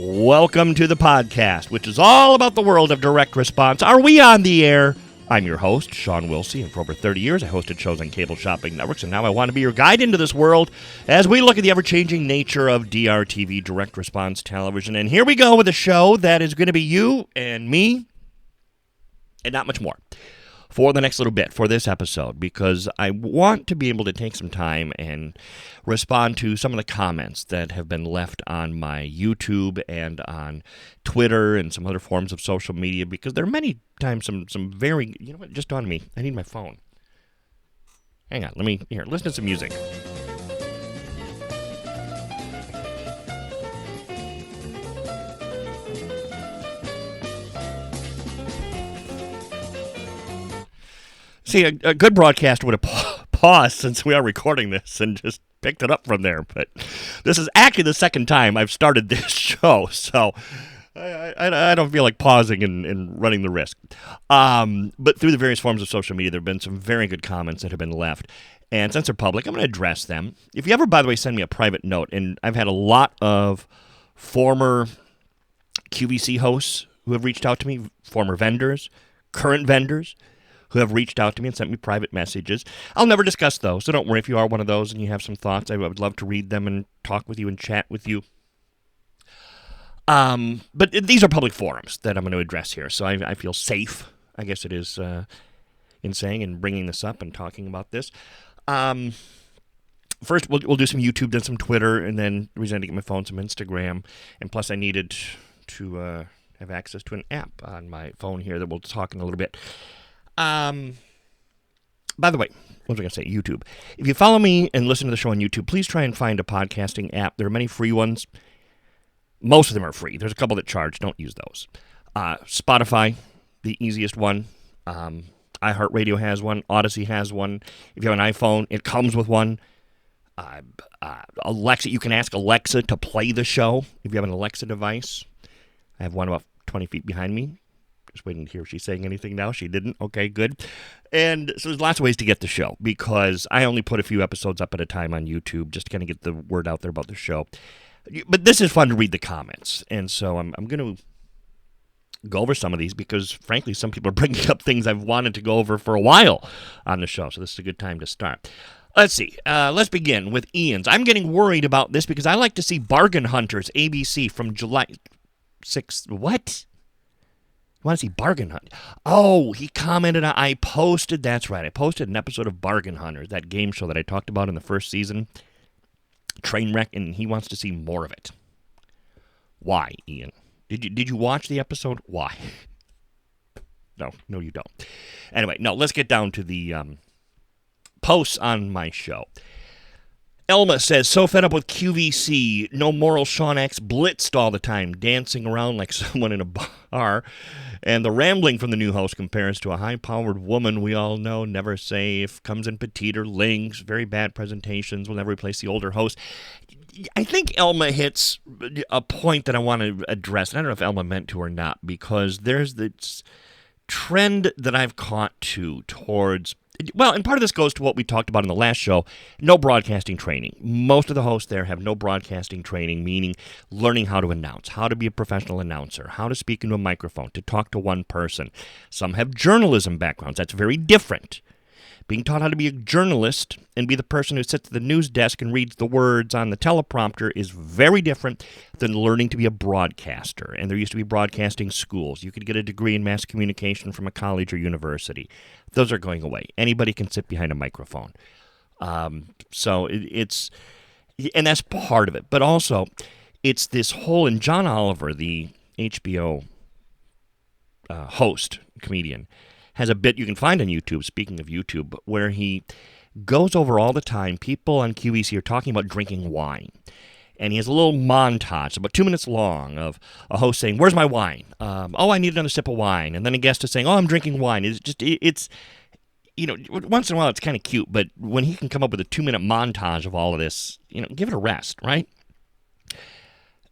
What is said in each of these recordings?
Welcome to the podcast, which is all about the world of direct response. Are we on the air? I'm your host, Sean Wilsey, and for over 30 years I hosted shows on cable shopping networks, and now I want to be your guide into this world as we look at the ever-changing nature of DRTV, direct response television. And here we go with a show that is going to be you and me and not much more for the next little bit, for this episode, because I want to be able to take some time and respond to some of the comments that have been left on my YouTube and on Twitter and some other forms of social media, because there are many times some very, you know what, just dawned on me, I need my phone. Hang on, listen to some music. See, a good broadcaster would have paused since we are recording this and just picked it up from there. But this is actually the second time I've started this show, so I don't feel like pausing and running the risk. But through the various forms of social media, there have been some very good comments that have been left. And since they're public, I'm going to address them. If you ever, by the way, send me a private note, and I've had a lot of former QVC hosts who have reached out to me, former vendors, current vendors, who have reached out to me and sent me private messages. I'll never discuss those, so don't worry if you are one of those and you have some thoughts. I would love to read them and talk with you and chat with you. But these are public forums that I'm going to address here, so I feel safe, I guess it is, in saying and bringing this up and talking about this. First, we'll do some YouTube, then some Twitter, and then the reason I had to get my phone, some Instagram, and plus I needed to have access to an app on my phone here that we'll talk in a little bit. By the way, what was I going to say? YouTube. If you follow me and listen to the show on YouTube, please try and find a podcasting app. There are many free ones. Most of them are free. There's a couple that charge. Don't use those. Spotify, the easiest one. iHeartRadio has one. Odyssey has one. If you have an iPhone, it comes with one. Alexa, you can ask Alexa to play the show if you have an Alexa device. I have one about 20 feet behind me. Just waiting to hear if she's saying anything now. She didn't. Okay, good. And so there's lots of ways to get the show, because I only put a few episodes up at a time on YouTube just to kind of get the word out there about the show. But this is fun to read the comments, and so I'm going to go over some of these because, frankly, some people are bringing up things I've wanted to go over for a while on the show, so this is a good time to start. Let's see. Let's begin with Ian's. I'm getting worried about this because I like to see Bargain Hunters, ABC, from July 6th. What? You want to see Bargain Hunt? Oh, he commented, I posted an episode of Bargain Hunters, that game show that I talked about in the first season, Trainwreck, and he wants to see more of it. Why, Ian? Did you watch the episode? Why? No, you don't. Anyway, no, let's get down to the posts on my show. Elma says, so fed up with QVC, no moral Sean X blitzed all the time, dancing around like someone in a bar, and the rambling from the new host compares to a high-powered woman we all know, never safe, comes in petite or links, very bad presentations, will never replace the older host. I think Elma hits a point that I want to address, and I don't know if Elma meant to or not, because there's this trend that I've caught towards... Well, and part of this goes to what we talked about in the last show, no broadcasting training. Most of the hosts there have no broadcasting training, meaning learning how to announce, how to be a professional announcer, how to speak into a microphone, to talk to one person. Some have journalism backgrounds. That's very different. Being taught how to be a journalist and be the person who sits at the news desk and reads the words on the teleprompter is very different than learning to be a broadcaster. And there used to be broadcasting schools. You could get a degree in mass communication from a college or university. Those are going away. Anybody can sit behind a microphone. So it's, and that's part of it. But also, it's this whole, and John Oliver, the HBO host, comedian, has a bit you can find on YouTube, speaking of YouTube, where he goes over all the time, people on QVC are talking about drinking wine. And he has a little montage, about 2 minutes long, of a host saying, where's my wine? I need another sip of wine. And then a guest is saying, I'm drinking wine. It's once in a while it's kind of cute, but when he can come up with a 2-minute montage of all of this, give it a rest, right?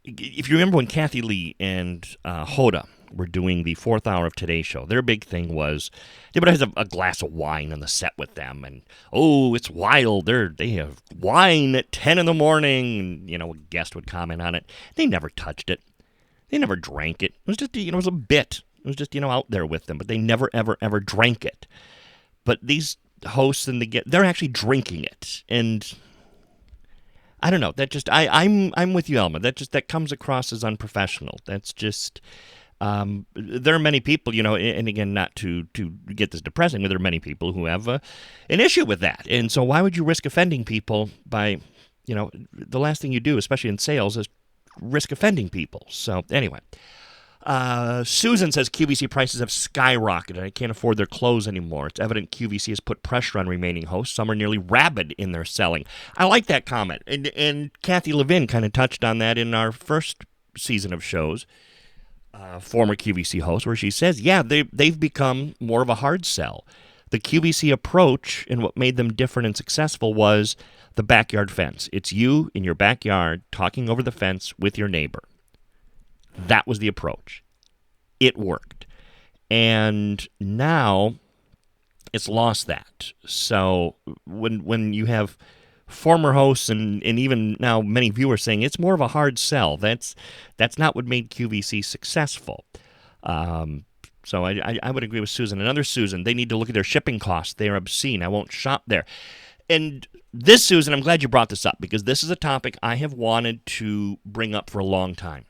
If you remember when Kathy Lee and Hoda were doing the fourth hour of Today's Show, their big thing was they would have a glass of wine on the set with them, and it's wild. They have wine at 10 in the morning. And, a guest would comment on it. They never touched it. They never drank it. It was just, it was a bit. It was just, out there with them, but they never, ever, ever drank it. But these hosts they're actually drinking it, and I don't know. That just, I'm with you, Elma. That comes across as unprofessional. That's just, there are many people, and again, not to get this depressing, but there are many people who have an issue with that, and so why would you risk offending people by, the last thing you do, especially in sales, is risk offending people. So anyway. Susan says QVC prices have skyrocketed. I can't afford their clothes anymore. It's evident QVC has put pressure on remaining hosts. Some are nearly rabid in their selling. I like that comment. And Kathy Levin kind of touched on that in our first season of shows, former QVC host, where she says, yeah, they've become more of a hard sell. The QVC approach and what made them different and successful was the backyard fence. It's you in your backyard talking over the fence with your neighbor. That was the approach. It worked. And now it's lost that. So when you have former hosts and even now many viewers saying it's more of a hard sell, that's not what made QVC successful. So I would agree with Susan. Another Susan, they need to look at their shipping costs. They are obscene. I won't shop there. And this, Susan, I'm glad you brought this up because this is a topic I have wanted to bring up for a long time.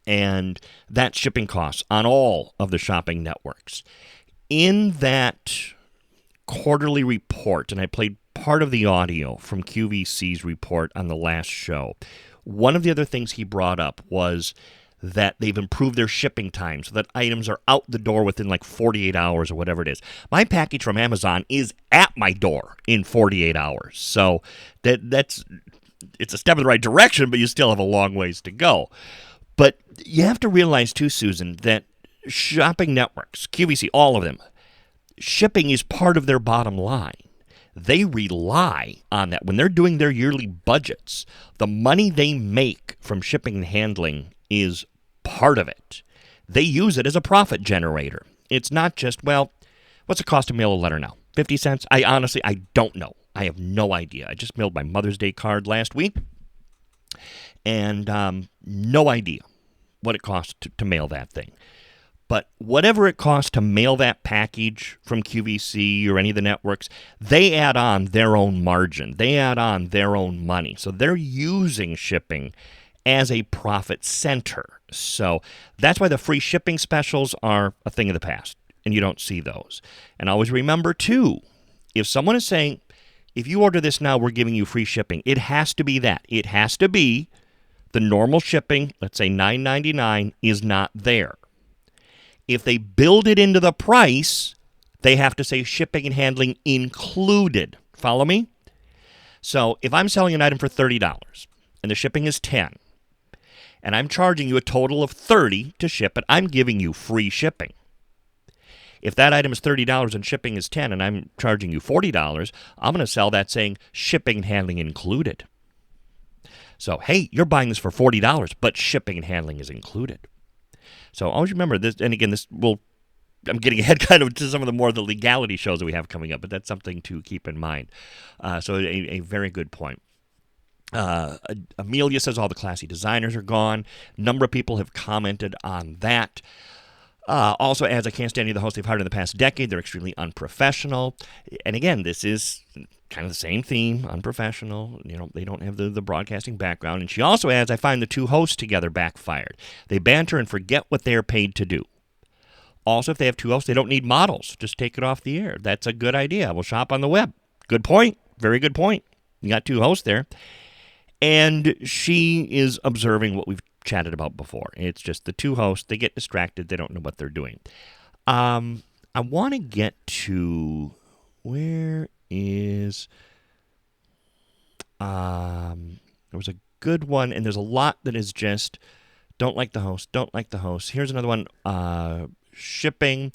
And that's shipping costs on all of the shopping networks. In that quarterly report, and I played part of the audio from QVC's report on the last show, one of the other things he brought up was that they've improved their shipping time so that items are out the door within like 48 hours or whatever it is. My package from Amazon is at my door in 48 hours. So it's a step in the right direction, but you still have a long ways to go. But you have to realize, too, Susan, that shopping networks, QVC, all of them, shipping is part of their bottom line. They rely on that. When they're doing their yearly budgets, the money they make from shipping and handling is part of it. They use it as a profit generator. It's not just, well, what's it cost to mail a letter now? 50 cents? I don't know. I have no idea. I just mailed my Mother's Day card last week, and no idea what it costs to mail that thing. But whatever it costs to mail that package from QVC or any of the networks, they add on their own margin. They add on their own money. So they're using shipping as a profit center. So that's why the free shipping specials are a thing of the past, and you don't see those. And always remember, too, if someone is saying, if you order this now, we're giving you free shipping, it has to be that. It has to be the normal shipping, let's say $9.99, is not there. If they build it into the price, they have to say shipping and handling included. Follow me? So if I'm selling an item for $30 and the shipping is $10, and I'm charging you a total of $30 to ship it, I'm giving you free shipping. If that item is $30 and shipping is $10 and I'm charging you $40, I'm going to sell that saying shipping and handling included. So, hey, you're buying this for $40, but shipping and handling is included. So always remember this, and again, I'm getting ahead kind of to some of the legality shows that we have coming up, but that's something to keep in mind. So a very good point. Amelia says all the classy designers are gone. A number of people have commented on that. Also adds, I can't stand any of the hosts they've hired in the past decade. They're extremely unprofessional. And again, this is kind of the same theme, unprofessional. They don't have the broadcasting background. And she also adds, I find the two hosts together backfired. They banter and forget what they are paid to do. Also, if they have two hosts, they don't need models. Just take it off the air. That's a good idea. We'll shop on the web. Good point. Very good point. You got two hosts there. And she is observing what we've chatted about before. It's just the two hosts. They get distracted. They don't know what they're doing. I want to get to where is there was a good one, and there's a lot that is just don't like the host. Here's another one. Shipping.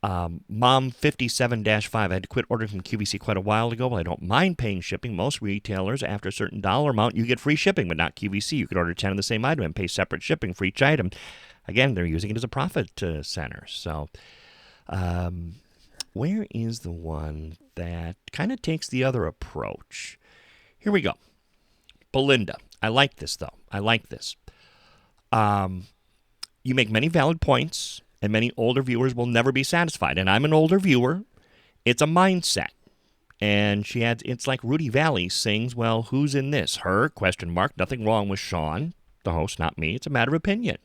Mom 57-5. I had to quit ordering from QVC quite a while ago. Well, I don't mind paying shipping. Most retailers, after a certain dollar amount, you get free shipping, but not QVC. You could order 10 of the same item and pay separate shipping for each item. Again, they're using it as a profit center. So, where is the one that kind of takes the other approach? Here we go. Belinda. I like this, though. I like this. You make many valid points, and many older viewers will never be satisfied. And I'm an older viewer. It's a mindset. And she adds, it's like Rudy Valley sings, well, who's in this? Her? Question mark. Nothing wrong with Sean, the host, not me. It's a matter of opinion.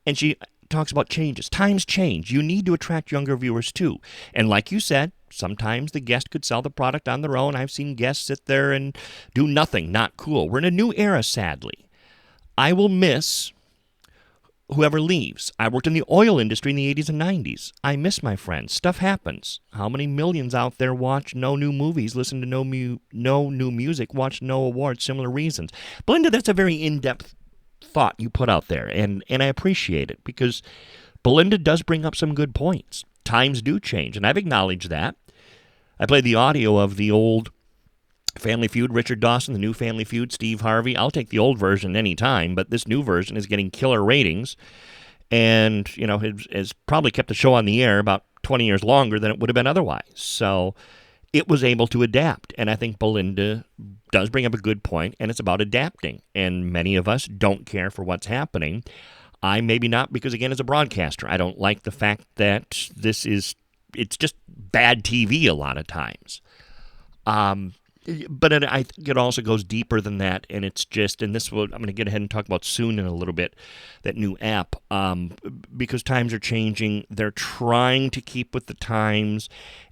And she talks about changes. Times change. You need to attract younger viewers too. And like you said, sometimes the guest could sell the product on their own. I've seen guests sit there and do nothing. Not cool. We're in a new era, sadly. I will miss whoever leaves. I worked in the oil industry in the 80s and 90s. I miss my friends. Stuff happens. How many millions out there watch no new movies, listen to no new music, watch no awards, similar reasons? Belinda, that's a very in-depth thought you put out there, and I appreciate it, because Belinda does bring up some good points. Times do change, and I've acknowledged that. I played the audio of the old Family Feud, Richard Dawson, the new Family Feud, Steve Harvey. I'll take the old version any time, but this new version is getting killer ratings, and has probably kept the show on the air about 20 years longer than it would have been otherwise. So it was able to adapt, and I think Belinda does bring up a good point, and it's about adapting, and many of us don't care for what's happening. I maybe not, because again, as a broadcaster, I don't like the fact that it's just bad TV a lot of times. But I think it also goes deeper than that, and it's just, and this will, I'm going to get ahead and talk about Sune in a little bit, that new app, because times are changing. They're trying to keep with the times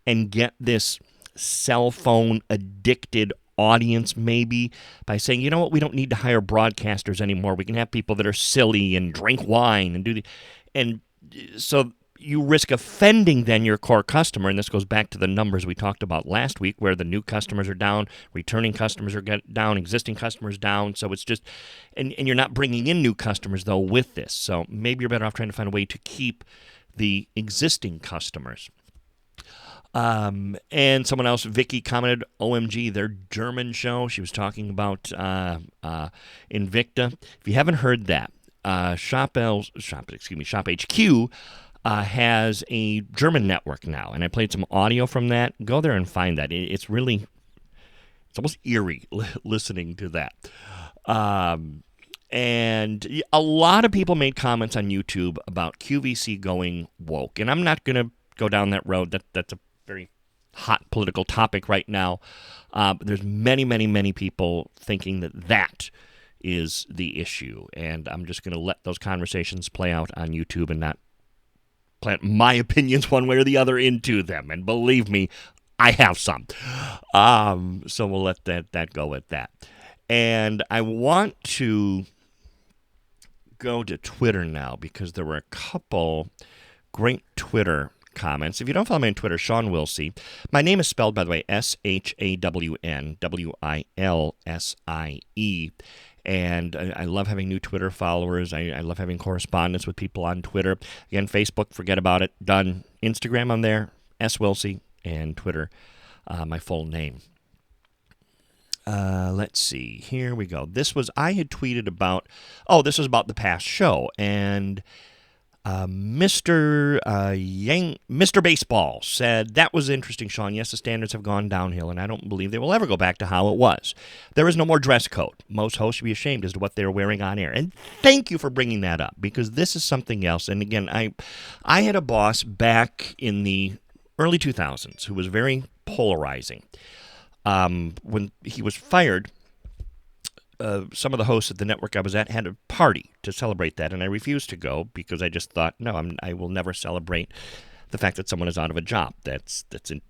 and get this cell phone addicted audience, maybe, by saying, you know what, we don't need to hire broadcasters anymore. We can have people that are silly and drink wine and and so you risk offending then your core customer, and this goes back to the numbers we talked about last week, where the new customers are down, returning customers are down, existing customers down. So it's just, and you're not bringing in new customers though with this. So maybe you're better off trying to find a way to keep the existing customers. And someone else, Vicky, commented, OMG, their German show. She was talking about Invicta. If you haven't heard that, Shop HQ has a German network now, and I played some audio from that. Go there and find that. It's almost eerie listening to that. And a lot of people made comments on YouTube about QVC going woke, and I'm not going to go down that road. That's a very hot political topic right now. But there's many, many, many people thinking that is the issue, and I'm just going to let those conversations play out on YouTube and not plant my opinions one way or the other into them. And believe me, I have some. So we'll let that go at that. And I want to go to Twitter now, because there were a couple great Twitter comments. If you don't follow me on Twitter, Sean Wilsey. My name is spelled, by the way, SHAWN WILSIE. And I love having new Twitter followers. I love having correspondence with people on Twitter. Again, Facebook, forget about it. Done. Instagram, I'm there. S. Wilsey. And Twitter, my full name. Let's see. Here we go. I had tweeted about, this was about the past show. And Mr. Baseball said, that was interesting, Sean. Yes, the standards have gone downhill, and I don't believe they will ever go back to how it was. There is no more dress code. Most hosts should be ashamed as to what they're wearing on air. And thank you for bringing that up, because this is something else. And again, I had a boss back in the early 2000s who was very polarizing. When he was fired, some of the hosts at the network I was at had a party to celebrate that, and I refused to go because I just thought, no, I will never celebrate the fact that someone is out of a job. That's in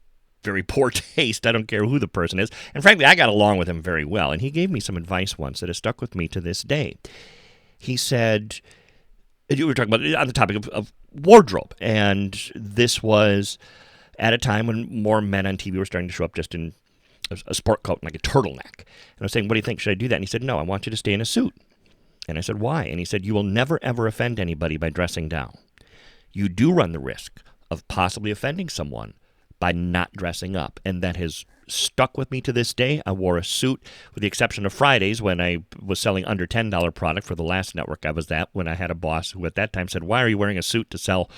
very poor taste. I don't care who the person is. And frankly, I got along with him very well, and he gave me some advice once that has stuck with me to this day. He said, you were talking about on the topic of wardrobe, and this was at a time when more men on TV were starting to show up just in a sport coat and like a turtleneck. And I was saying, what do you think? Should I do that? And he said, no, I want you to stay in a suit. And I said, why? And he said, you will never, ever offend anybody by dressing down. You do run the risk of possibly offending someone by not dressing up. And that has stuck with me to this day. I wore a suit, with the exception of Fridays when I was selling under $10 product for the last network I was at, when I had a boss who at that time said, why are you wearing a suit to sell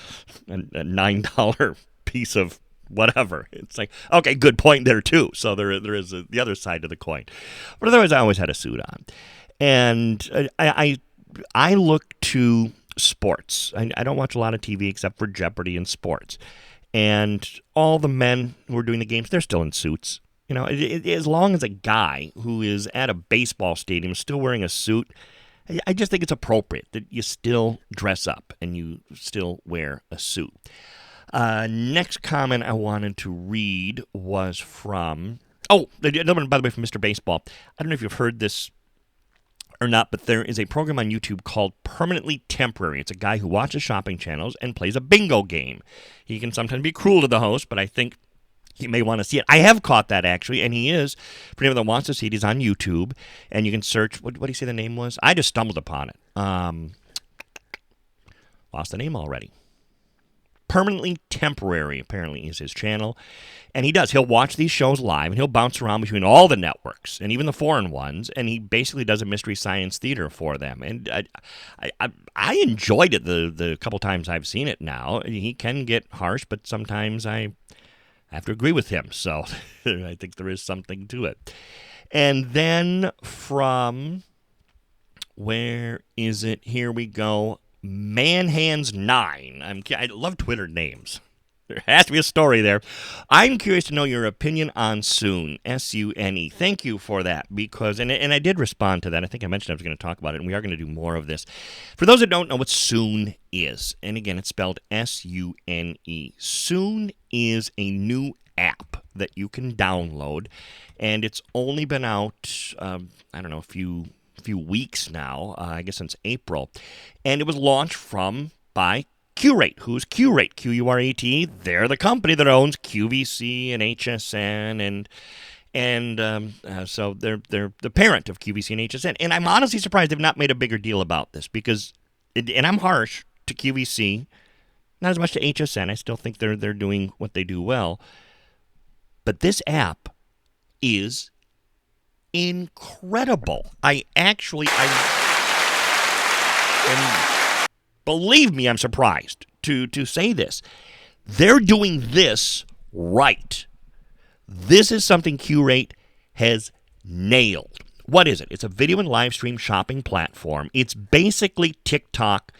a $9 piece of whatever? It's like, okay, good point there too. So there is the other side to the coin. But otherwise, I always had a suit on. And I I look to sports. I don't watch a lot of TV except for Jeopardy and sports. And all the men who are doing the games, they're still in suits. As long as a guy who is at a baseball stadium still wearing a suit, I just think it's appropriate that you still dress up and you still wear a suit. Next comment I wanted to read was from... Oh, another one, by the way, from Mr. Baseball. I don't know if you've heard this or not, but there is a program on YouTube called Permanently Temporary. It's a guy who watches shopping channels and plays a bingo game. He can sometimes be cruel to the host, but I think you may want to see it. I have caught that, actually, and he is. For anyone that wants to see it, he's on YouTube, and you can search. What did he say the name was? I just stumbled upon it. Lost the name already. Permanently Temporary, apparently, is his channel. And he does. He'll watch these shows live, and he'll bounce around between all the networks, and even the foreign ones, and he basically does a Mystery Science Theater for them. And I enjoyed it the couple times I've seen it now. He can get harsh, but sometimes I have to agree with him. So I think there is something to it. And then from, where is it? Here we go. Manhands9. I love Twitter names. There has to be a story there. I'm curious to know your opinion on Sune, S-U-N-E. Thank you for that, because, and I did respond to that. I think I mentioned I was going to talk about it, and we are going to do more of this. For those that don't know what Sune is, and again, it's spelled S-U-N-E. Sune is a new app that you can download, and it's only been out, a few weeks now, I guess since April, and it was launched by Qurate. Who's Qurate? Q-U-R-A-T. They're the company that owns QVC and HSN, and so they're the parent of QVC and HSN. And I'm honestly surprised they've not made a bigger deal about this, because, and I'm harsh to QVC, not as much to HSN. I still think they're doing what they do well, but this app is incredible. Believe me, I'm surprised to say this. They're doing this right. This is something Qurate has nailed. What is it? It's a video and live stream shopping platform. It's basically TikTok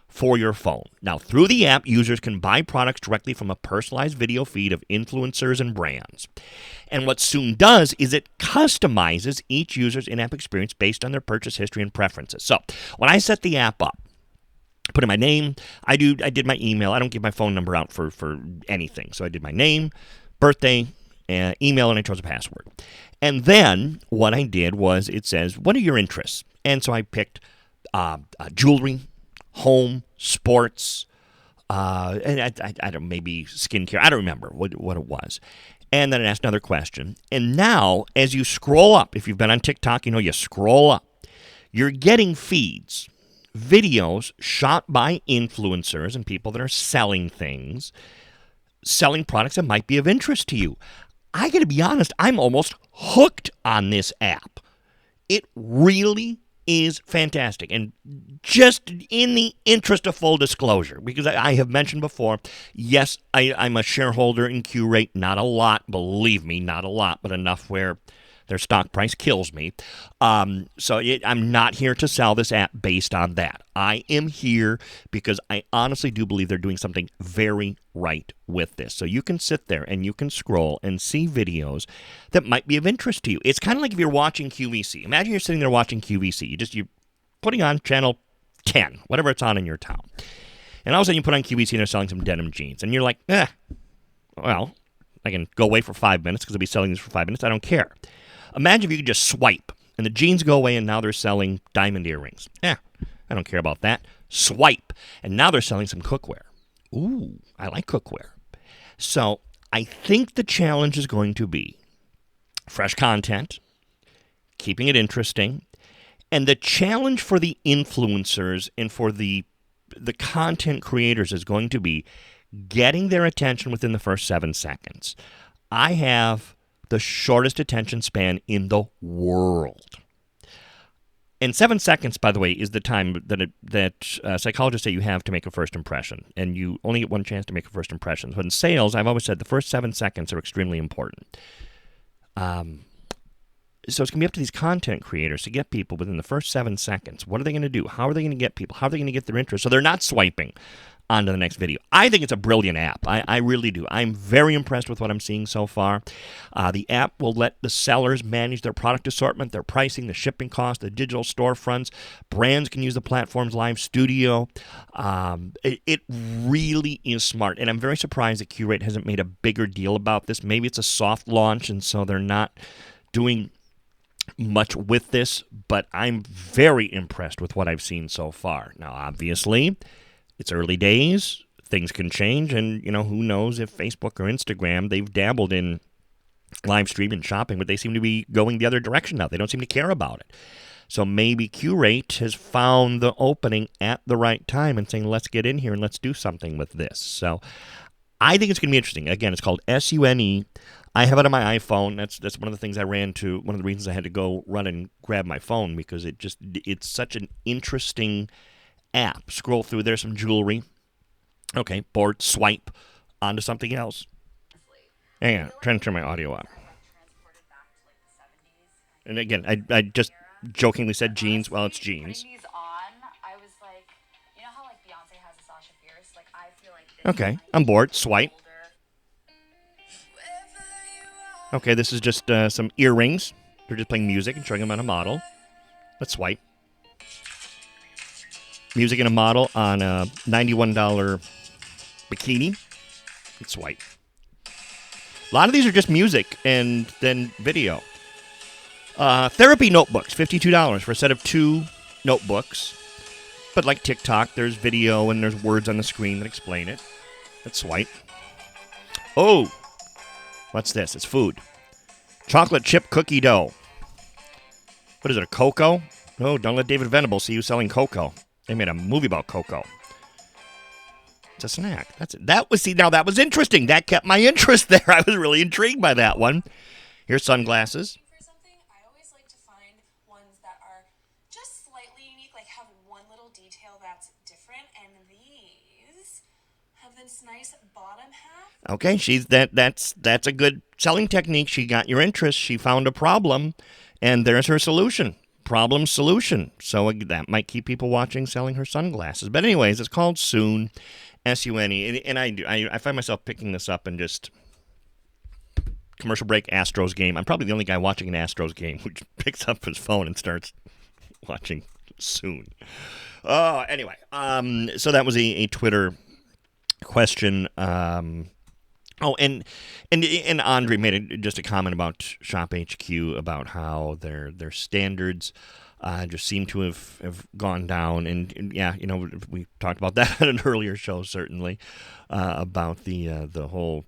for your phone. Now, through the app, users can buy products directly from a personalized video feed of influencers and brands. And what Sune does is it customizes each user's in-app experience based on their purchase history and preferences. So, when I set the app up, put in my name, I did my email. I don't give my phone number out for anything. So I did my name, birthday, email, and I chose a password. And then what I did was, it says, what are your interests? And so I picked jewelry, home, sports, and I don't, maybe skincare. I don't remember what it was. And then it asked another question. And now, as you scroll up, if you've been on TikTok, you scroll up, you're getting feeds, videos shot by influencers and people that are selling things, selling products that might be of interest to you. I got to be honest, I'm almost hooked on this app. It really is fantastic. And just in the interest of full disclosure, because I have mentioned before, yes, I'm a shareholder in Qurate. Not a lot, believe me, not a lot, but enough where their stock price kills me. So I'm not here to sell this app based on that. I am here because I honestly do believe they're doing something very right with this. So you can sit there and you can scroll and see videos that might be of interest to you. It's kind of like if you're watching QVC. Imagine you're sitting there watching QVC. You're putting on channel 10, whatever it's on in your town. And all of a sudden you put on QVC and they're selling some denim jeans. And you're like, well, I can go away for 5 minutes because they'll be selling this for 5 minutes. I don't care. Imagine if you could just swipe, and the jeans go away, and now they're selling diamond earrings. I don't care about that. Swipe, and now they're selling some cookware. Ooh, I like cookware. So I think the challenge is going to be fresh content, keeping it interesting, and the challenge for the influencers and for the content creators is going to be getting their attention within the first 7 seconds. I have the shortest attention span in the world. And 7 seconds, by the way, is the time that psychologists say you have to make a first impression. And you only get one chance to make a first impression. But in sales, I've always said the first 7 seconds are extremely important. So it's going to be up to these content creators to get people within the first 7 seconds. What are they going to do? How are they going to get people? How are they going to get their interest? So they're not swiping on to the next video. I think it's a brilliant app. I really do. I'm very impressed with what I'm seeing so far. The app will let the sellers manage their product assortment, their pricing, the shipping cost, the digital storefronts. Brands can use the platform's live studio. It really is smart. And I'm very surprised that Qurate hasn't made a bigger deal about this. Maybe it's a soft launch, and so they're not doing much with this. But I'm very impressed with what I've seen so far. Now, obviously, it's early days. Things can change, and who knows if Facebook or Instagram, they've dabbled in live stream and shopping, but they seem to be going the other direction now. They don't seem to care about it. So maybe Qurate has found the opening at the right time and saying, let's get in here and let's do something with this. So I think it's going to be interesting. Again, it's called Sune. I have it on my iPhone. That's one of the things I ran to. One of the reasons I had to go run and grab my phone, because it's such an interesting app. Scroll through, there's some jewelry. Okay, board, swipe onto something else. Hang on, trying to turn my audio up. And again, I just jokingly said jeans. Well, it's jeans. Okay, I'm bored. Swipe. Okay, this is just some earrings. They're just playing music and showing them on a model. Let's swipe. Music and a model on a $91 bikini. Let's swipe. A lot of these are just music and then video. Therapy notebooks, $52 for a set of 2 notebooks. But like TikTok, there's video and there's words on the screen that explain it. Let's swipe. Oh, what's this? It's food. Chocolate chip cookie dough. What is it, a cocoa? No, don't let David Venable see you selling cocoa. They made a movie about cocoa. It's a snack. That's it. That was interesting. That kept my interest there. I was really intrigued by that one. Here's sunglasses. For something, I always like to find ones that are just slightly unique, like have one little detail that's different, and these have this nice bottom half. Okay, that's a good selling technique. She got your interest. She found a problem, and there's her solution. Problem solution. So that might keep people watching, selling her sunglasses. But anyways, it's called Sune, Sune, and I find myself picking this up and just commercial break, Astros game. I'm probably the only guy watching an Astros game who picks up his phone and starts watching Sune. Anyway, so that was a Twitter question. And Andre made just a comment about Shop HQ, about how their standards just seem to have gone down. And yeah, we talked about that on an earlier show, certainly, about the whole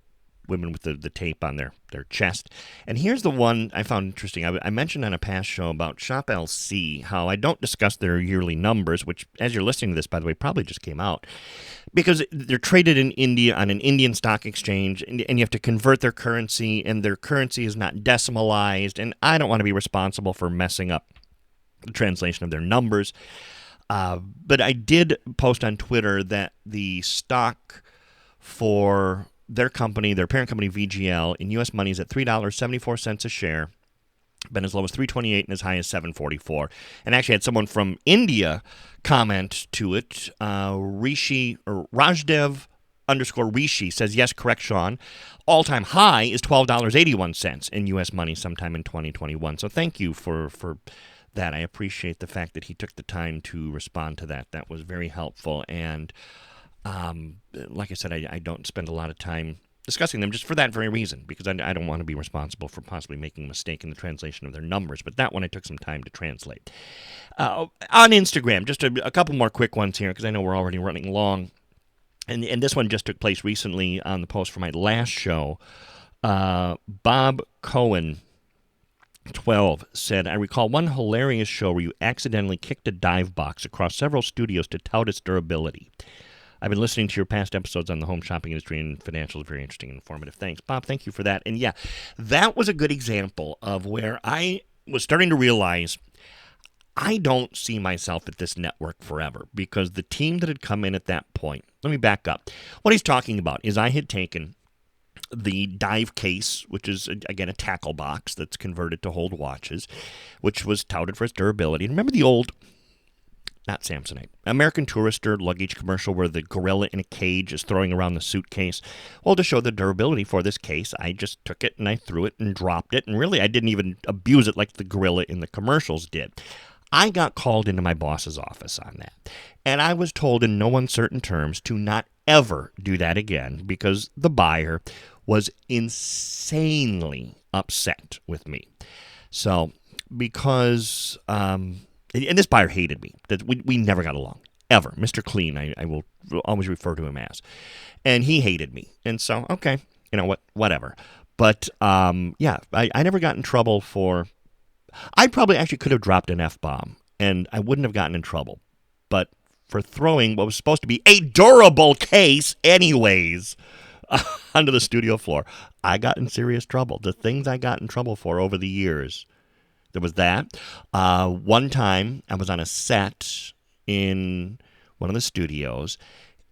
women with the tape on their chest. And here's the one I found interesting. I mentioned on a past show about Shop LC, how I don't discuss their yearly numbers, which, as you're listening to this, by the way, probably just came out, because they're traded in India on an Indian stock exchange, and you have to convert their currency, and their currency is not decimalized, and I don't want to be responsible for messing up the translation of their numbers. But I did post on Twitter that the stock for their company, their parent company VGL, in U.S. money is at $3.74 a share. Been as low as $3.28 and as high as $7.44. And actually had someone from India comment to it. Rajdev _ Rishi says, yes, correct, Sean. All-time high is $12.81 in U.S. money sometime in 2021. So thank you for that. I appreciate the fact that he took the time to respond to that. That was very helpful. And like I said, I don't spend a lot of time discussing them just for that very reason, because I don't want to be responsible for possibly making a mistake in the translation of their numbers. But that one I took some time to translate. On Instagram, just a couple more quick ones here, because I know we're already running long. And this one just took place recently on the post for my last show. Bob Cohen 12 said, I recall one hilarious show where you accidentally kicked a dive box across several studios to tout its durability. I've been listening to your past episodes on the home shopping industry and financials. Very interesting and informative. Thanks, Bob. Thank you for that. And yeah, that was a good example of where I was starting to realize I don't see myself at this network forever, because the team that had come in at that point, let me back up. What he's talking about is I had taken the dive case, which is, again, a tackle box that's converted to hold watches, which was touted for its durability. And remember the old, not Samsonite, American Tourister luggage commercial where the gorilla in a cage is throwing around the suitcase? Well, to show the durability for this case, I just took it and I threw it and dropped it. And really, I didn't even abuse it like the gorilla in the commercials did. I got called into my boss's office on that. And I was told in no uncertain terms to not ever do that again because the buyer was insanely upset with me. So, because, and this buyer hated me. We never got along, ever. Mr. Clean, I will always refer to him as. And he hated me. And so, okay, you know what, whatever. But, yeah, I never got in trouble for, I probably actually could have dropped an F-bomb, and I wouldn't have gotten in trouble. But for throwing what was supposed to be a durable case anyways onto the studio floor, I got in serious trouble. The things I got in trouble for over the years, there was that. One time I was on a set in one of the studios,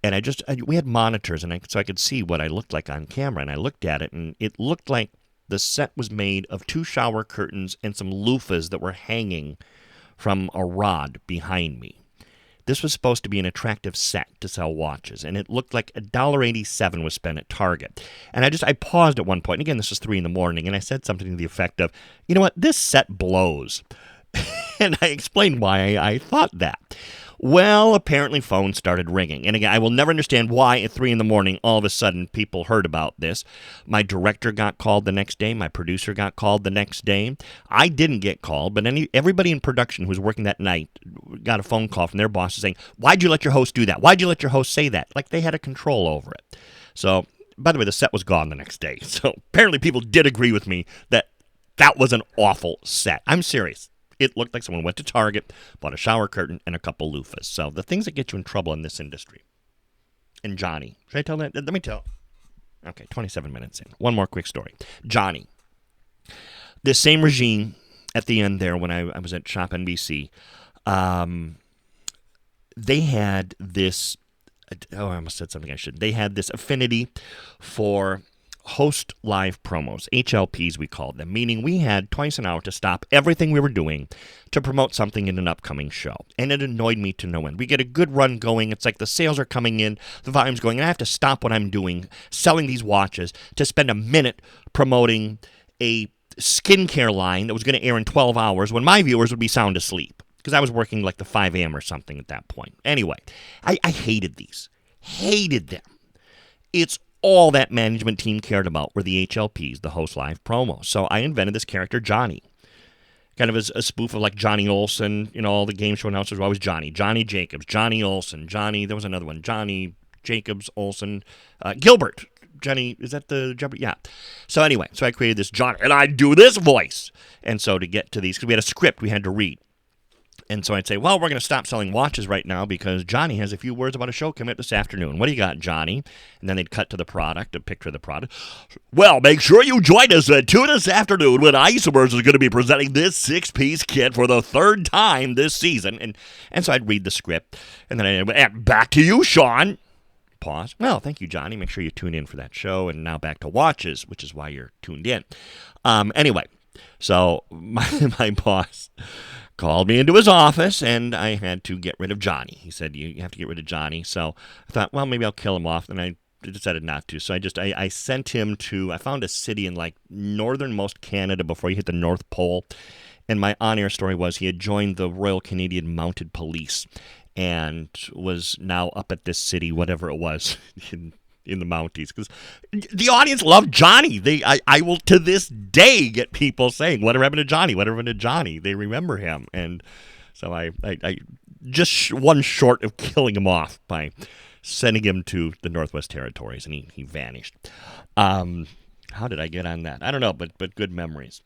and we had monitors, and so I could see what I looked like on camera, and I looked at it, and it looked like the set was made of 2 shower curtains and some loofahs that were hanging from a rod behind me. This was supposed to be an attractive set to sell watches, and it looked like $1.87 was spent at Target. And I paused at one point, and again, this was 3 a.m, and I said something to the effect of, you know what, this set blows. And I explained why I thought that. Well, apparently phones started ringing. And again, I will never understand why at 3 a.m, all of a sudden people heard about this. My director got called the next day. My producer got called the next day. I didn't get called, but everybody in production who was working that night got a phone call from their bosses saying, why'd you let your host do that? Why'd you let your host say that? Like they had a control over it. So, by the way, the set was gone the next day. So apparently people did agree with me that was an awful set. I'm serious. It looked like someone went to Target, bought a shower curtain, and a couple loofahs. So the things that get you in trouble in this industry. And Johnny. Should I tell that? Let me tell. Okay, 27 minutes in. One more quick story. Johnny. This same regime at the end there when I was at Shop NBC, they had this, I almost said something I shouldn't. They had this affinity for host live promos, HLPs we called them, meaning we had twice an hour to stop everything we were doing to promote something in an upcoming show. And it annoyed me to no end. We get a good run going. It's like the sales are coming in, the volume's going, and I have to stop what I'm doing, selling these watches, to spend a minute promoting a skincare line that was going to air in 12 hours when my viewers would be sound asleep because I was working like the 5 a.m. or something at that point. Anyway, I hated these. Hated them. It's all that management team cared about were the HLPs, the host live promos. So I invented this character, Johnny. Kind of as a spoof of like Johnny Olsen. You know, all the game show announcers were always Johnny. Johnny Jacobs, Johnny Olsen, Johnny, there was another one, Johnny Jacobs, Olsen, Gilbert. Johnny, is that the Jeopardy? Yeah. So anyway, so I created this Johnny, and I do this voice. And so to get to these, because we had a script we had to read. And so I'd say, well, we're going to stop selling watches right now because Johnny has a few words about a show coming up this afternoon. What do you got, Johnny? And then they'd cut to the product, a picture of the product. Well, make sure you join us at 2 this afternoon when Isomers is going to be presenting this 6-piece kit for the 3rd time this season. And so I'd read the script. And then back to you, Sean. Pause. Well, thank you, Johnny. Make sure you tune in for that show. And now back to watches, which is why you're tuned in. Anyway, so my boss called me into his office, and I had to get rid of Johnny. He said, you have to get rid of Johnny. So I thought, well, maybe I'll kill him off, and I decided not to. So I sent him to, I found a city in like northernmost Canada before you hit the North Pole, and my on-air story was he had joined the Royal Canadian Mounted Police and was now up at this city, whatever it was, in the Mounties, because the audience loved Johnny. I will to this day get people saying, "Whatever happened to Johnny? Whatever happened to Johnny?" They remember him, and so I just one short of killing him off by sending him to the Northwest Territories, and he vanished. How did I get on that? I don't know, but good memories.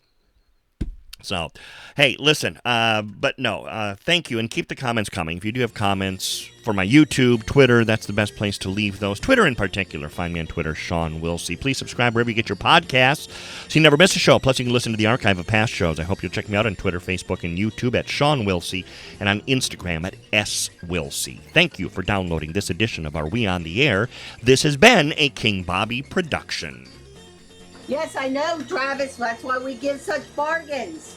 So, hey, listen, but no, thank you, and keep the comments coming. If you do have comments for my YouTube, Twitter, that's the best place to leave those. Twitter in particular, find me on Twitter, Sean Wilsey. Please subscribe wherever you get your podcasts so you never miss a show. Plus, you can listen to the archive of past shows. I hope you'll check me out on Twitter, Facebook, and YouTube at Sean Wilsey, and on Instagram at SWilsey. Thank you for downloading this edition of Are We on the Air? This has been a King Bobby production. Yes, I know, Travis. That's why we give such bargains.